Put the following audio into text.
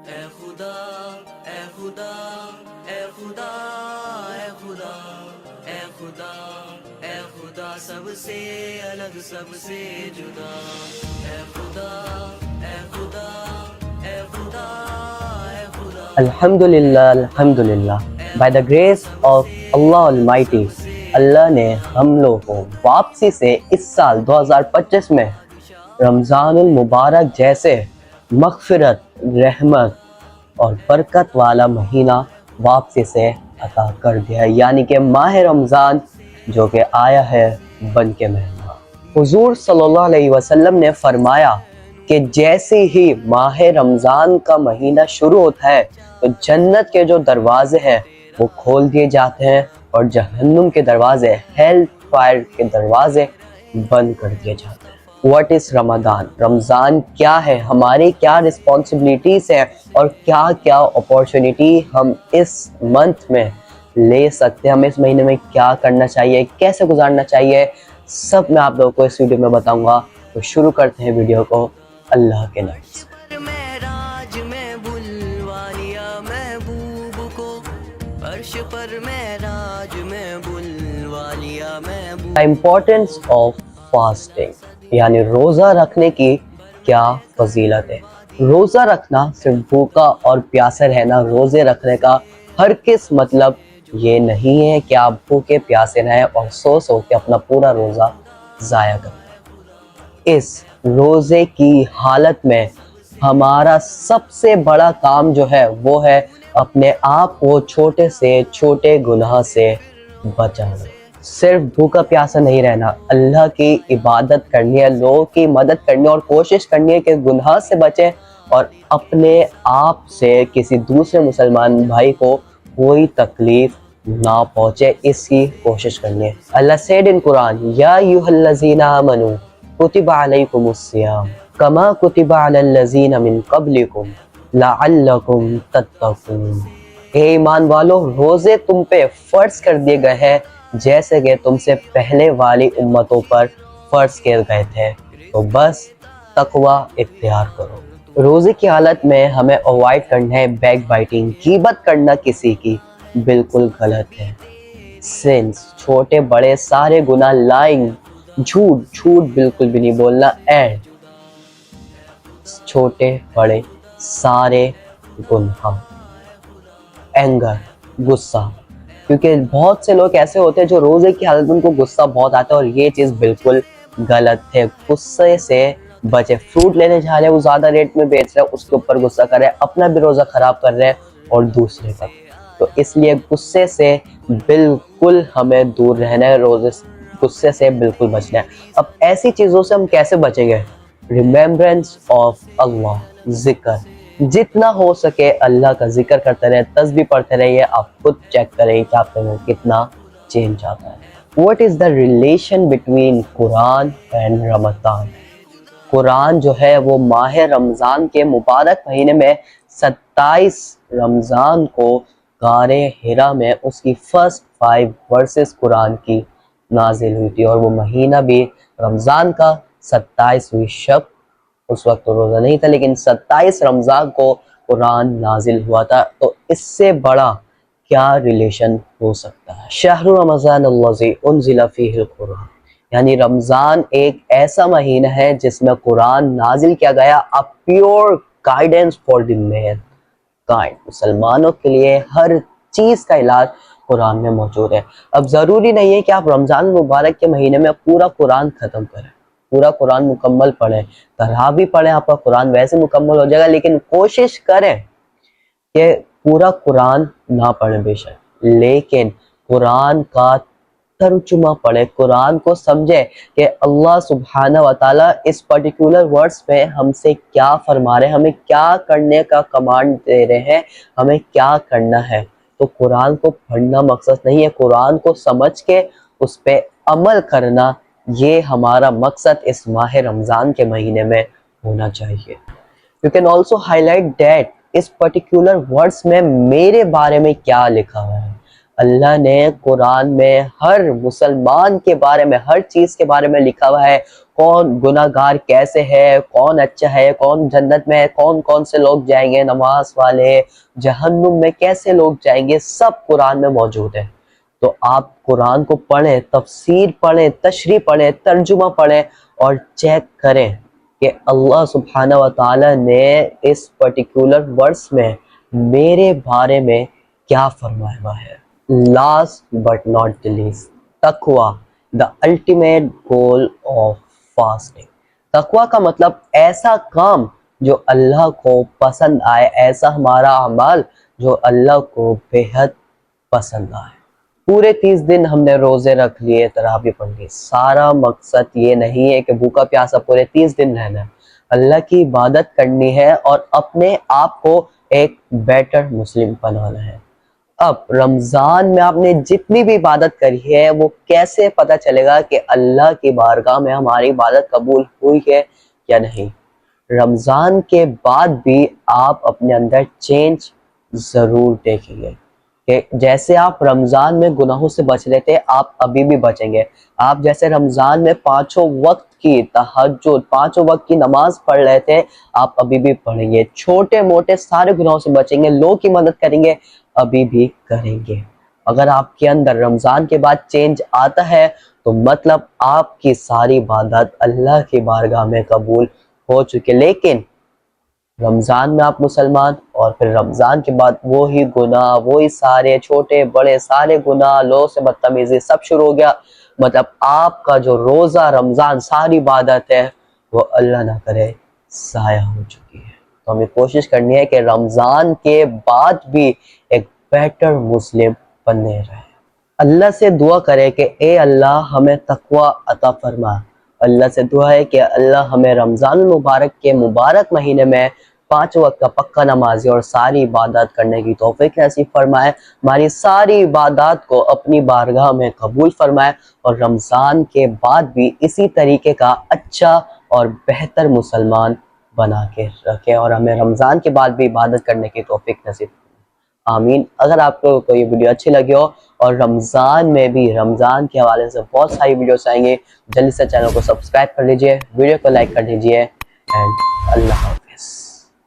اے خدا اے خدا اے خدا اے خدا اے خدا اے خدا سب سے الگ سب سے جدا اے خدا اے خدا اے خدا اے خدا الحمدللہ by the grace of Allah Almighty اللہ نے ہم لوگوں کو واپسی سے اس سال 2025 میں رمضان المبارک جیسے مغفرت، رحمت اور برکت والا مہینہ واپسی سے عطا کر دیا ہے، یعنی کہ ماہ رمضان جو کہ آیا ہے بن کے مہمان۔ حضور صلی اللہ علیہ وسلم نے فرمایا کہ جیسے ہی ماہ رمضان کا مہینہ شروع ہوتا ہے تو جنت کے جو دروازے ہیں وہ کھول دیے جاتے ہیں اور جہنم کے دروازے، ہیل فائر کے دروازے بند کر دیے جاتے ہیں۔ واٹ از رمضان؟ رمضان کیا ہے، ہماری کیا رسپانسبلٹیز ہیں اور کیا کیا اپورچونٹی ہم اس منتھ میں لے سکتے ہیں، ہمیں اس مہینے میں کیا کرنا چاہیے، کیسے گزارنا چاہیے، سب میں آپ لوگوں کو اس ویڈیو میں بتاؤں گا۔ تو شروع کرتے ہیں ویڈیو کو اللہ کے نام سے۔ معراج میں بلوا لیا محبوب کو، عرش پر معراج میں بلوا لیا محبوب۔ امپورٹنس آف فاسٹنگ یعنی روزہ رکھنے کی کیا فضیلت ہے۔ روزہ رکھنا صرف بھوکا اور پیاسے رہنا، روزے رکھنے کا ہرگز مطلب یہ نہیں ہے کہ آپ بھوکے پیاسے رہیں اور سو کے اپنا پورا روزہ ضائع کریں۔ اس روزے کی حالت میں ہمارا سب سے بڑا کام جو ہے وہ ہے اپنے آپ کو چھوٹے سے چھوٹے گناہ سے بچانا۔ صرف بھوکا پیاسا نہیں رہنا، اللہ کی عبادت کرنی ہے، لوگوں کی مدد کرنی ہے اور کوشش کرنی ہے کہ گناہ سے بچیں اور اپنے آپ سے کسی دوسرے مسلمان بھائی کو کوئی تکلیف نہ پہنچے، اس کی کوشش کرنی ہے۔ اللہ said in قرآن یا ایھا الذین آمنوا کتب علیکم الصیام کما کتب علی الذین من قبلکم لعلکم تتقون۔ اے ایمان والو، روزے تم پہ فرض کر دیے گئے ہیں جیسے کہ تم سے پہلے والی امتوں پر فرض کیے گئے تھے، تو بس تقوی اختیار کرو۔ روزے کی حالت میں ہمیں اوائڈ کرنا ہے بیک بائٹنگ، غیبت کرنا کسی کی بالکل غلط ہے۔ سنس چھوٹے بڑے سارے گناہ، لائنگ جھوٹ بالکل بھی نہیں بولنا، اینڈ چھوٹے بڑے سارے گناہ۔ اینگر غصہ، کیونکہ بہت سے لوگ ایسے ہوتے ہیں جو روزے کی حالت میں ان کو غصہ بہت آتا ہے اور یہ چیز بالکل غلط ہے۔ غصے سے بچے، فروٹ لینے جا رہے ہیں وہ زیادہ ریٹ میں بیچ رہے ہیں، اس کے اوپر غصہ کر رہے ہیں، اپنا بھی روزہ خراب کر رہے ہیں اور دوسرے کا، تو اس لیے غصے سے بالکل ہمیں دور رہنا ہے، غصے سے بالکل بچنا ہے۔ اب ایسی چیزوں سے ہم کیسے بچیں گے؟ ریممبرنس آف اللہ، ذکر، جتنا ہو سکے اللہ کا ذکر کرتے رہے، تسبیح پڑھتے رہیے، آپ خود چیک کریں کہ آپ میں کتنا چینج آتا ہے۔ What is the relation between Quran and رمضان؟ قرآن جو ہے وہ ماہ رمضان کے مبارک مہینے میں 27 رمضان کو غار حرا میں اس کی فرسٹ 5 ورسز قرآن کی نازل ہوئی تھی، اور وہ مہینہ بھی رمضان کا 27ویں شب، اس وقت تو روزہ نہیں تھا لیکن 27 رمضان کو قرآن نازل ہوا تھا، تو اس سے بڑا کیا ریلیشن ہو سکتا ہے؟ شہر رمضان الذی انزل فیہ القرآن، یعنی رمضان ایک ایسا مہینہ ہے جس میں قرآن نازل کیا گیا، a pure guidance for the mankind، مسلمانوں کے لیے ہر چیز کا علاج قرآن میں موجود ہے۔ اب ضروری نہیں ہے کہ آپ رمضان مبارک کے مہینے میں پورا قرآن ختم کریں، پورا قرآن مکمل پڑھیں، تراویح پڑھیں، آپ کا قرآن ویسے مکمل ہو جائے گا، لیکن کوشش کریں کہ پورا قرآن نہ پڑھیں بے شک، لیکن قرآن کا ترجمہ پڑھے، قرآن کو سمجھے کہ اللہ سبحانہ و تعالیٰ اس پرٹیکولر ورڈز میں ہم سے کیا فرما رہے ہیں، ہمیں کیا کرنے کا کمانڈ دے رہے ہیں، ہمیں کیا کرنا ہے۔ تو قرآن کو پڑھنا مقصد نہیں ہے، قرآن کو سمجھ کے اس پہ عمل کرنا، یہ ہمارا مقصد اس ماہ رمضان کے مہینے میں ہونا چاہیے۔ You can also highlight that اس پرٹیکولر ورڈز میں میرے بارے میں کیا لکھا ہوا ہے۔ اللہ نے قرآن میں ہر مسلمان کے بارے میں ہر چیز کے بارے میں لکھا ہوا ہے، کون گناہ گار کیسے ہے، کون اچھا ہے، کون جنت میں ہے، کون کون سے لوگ جائیں گے، نماز والے، جہنم میں کیسے لوگ جائیں گے، سب قرآن میں موجود ہے۔ تو آپ قرآن کو پڑھیں، تفسیر پڑھیں، تشریح پڑھیں، ترجمہ پڑھیں اور چیک کریں کہ اللہ سبحانہ و تعالی نے اس پرٹیکولر ورس میں میرے بارے میں کیا فرمایا ہوا ہے۔ Last but not the least, تقوی the ultimate goal of fasting۔ تقوی کا مطلب ایسا کام جو اللہ کو پسند آئے، ایسا ہمارا اعمال جو اللہ کو بے حد پسند آئے۔ پورے 30 دن ہم نے روزے رکھ لیے، تراویح پڑھ لی، سارا مقصد یہ نہیں ہے کہ بھوکا پیاسا پورے 30 دن رہنا ہے، اللہ کی عبادت کرنی ہے اور اپنے آپ کو ایک بیٹر مسلم بنانا ہے۔ اب رمضان میں آپ نے جتنی بھی عبادت کری ہے وہ کیسے پتہ چلے گا کہ اللہ کی بارگاہ میں ہماری عبادت قبول ہوئی ہے یا نہیں؟ رمضان کے بعد بھی آپ اپنے اندر چینج ضرور دیکھیں گے کہ جیسے آپ رمضان میں گناہوں سے بچ رہے تھے، آپ ابھی بھی بچیں گے۔ آپ جیسے رمضان میں 5 وقت کی تہجد، 5 وقت کی نماز پڑھ رہے تھے، آپ ابھی بھی پڑھیں گے۔ چھوٹے موٹے سارے گناہوں سے بچیں گے، لوگوں کی مدد کریں گے، ابھی بھی کریں گے۔ اگر آپ کے اندر رمضان کے بعد چینج آتا ہے تو مطلب آپ کی ساری عبادت اللہ کی بارگاہ میں قبول ہو چکی۔ لیکن رمضان میں آپ مسلمان اور پھر رمضان کے بعد وہی گناہ، وہی سارے چھوٹے بڑے سارے گناہ، لوگوں سے بدتمیزی سب شروع ہو گیا، مطلب آپ کا جو روزہ رمضان ساری عبادت ہے وہ اللہ نہ کرے ضائع ہو چکی ہے۔ تو ہمیں کوشش کرنی ہے کہ رمضان کے بعد بھی ایک بیٹر مسلم بنے رہے۔ اللہ سے دعا کرے کہ اے اللہ ہمیں تقوی عطا فرما۔ اللہ سے دعا ہے کہ اللہ ہمیں رمضان المبارک کے مبارک مہینے میں 5 وقت کا پکا نمازی اور ساری عبادات کرنے کی توفیق نصیب فرمائے، ہماری ساری عبادات کو اپنی بارگاہ میں قبول فرمائے اور رمضان کے بعد بھی اسی طریقے کا اچھا اور بہتر مسلمان بنا کے رکھے اور ہمیں رمضان کے بعد بھی عبادت کرنے کی توفیق نصیب فرمائے۔ آمین۔ اگر آپ لوگوں کو یہ ویڈیو اچھی لگی ہو اور رمضان میں بھی رمضان کے حوالے سے بہت ساری ویڈیوز آئیں گے، جلدی سے چینل کو سبسکرائب کر لیجئے، ویڈیو کو لائک کر دیجئے، اینڈ اللہ حافظ۔